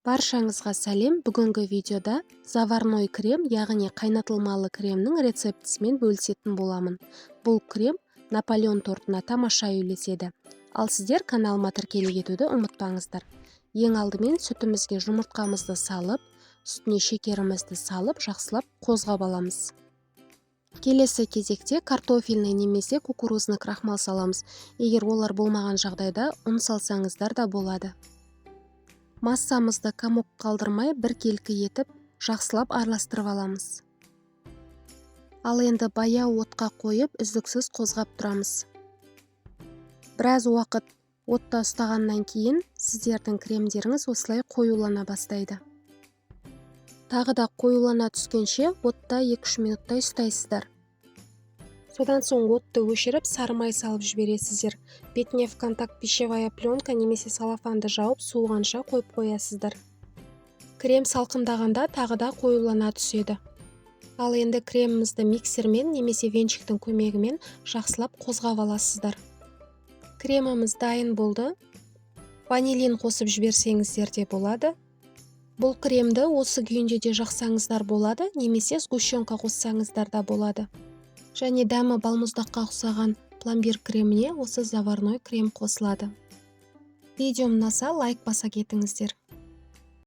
Баршаңызға сәлем. Бүгінгі видеода заварной крем, яғни қайнатылмалы кремнің рецептісімен бөлісетін боламын. Бұл крем Наполеон тортына тамаша үйлеседі. Ал сіздер каналыма тіркеле кетуді ұмытпаңыздар. Ең алдымен сүтімізге жұмыртқамызды салып, үстіне шекерімізді салып, жақсылап қозғап аламыз. Келесі кезекте картофельный немесе кукурузный крахмал саламыз. Егер олар болмаған жағдайда ұн салсаңыздар да болады. Массамызды комок қалдырмай біркелкі етіп, жақсылап араластырып аламыз. Ал енді баяу отқа қойып, үздіксіз қозғап тұрамыз. Біраз уақыт отта ұстағаннан кейін сіздердің кремдеріңіз осылай қоюлана бастайды. Тағы да қоюлана түскенше отта 2-3 минуттай ұстайсыздар. Содан соң отты өшіріп, сары май салып жібересіздер. Бетіне в контакт пищевая пленка немесе салафанды жауып, суығанша қойып қоясыздар. Крем салқындағанда тағы да қоюлана түседі. Ал енді кремімізді миксермен немесе венчиктің көмегімен жақсылап қозғап аласыздар. Креміміз дайын болды. Ванилин қосып жіберсеңіздер де болады. Бұл кремді осы күйінде де жақсаңыздар болады, немесе сгущенка қоссаңыздар да болады. Және дәмі балмұздаққа ұқсаған пломбир креміне осы заварной крем қосылады. Видеом ұнаса лайк баса кетіңіздер.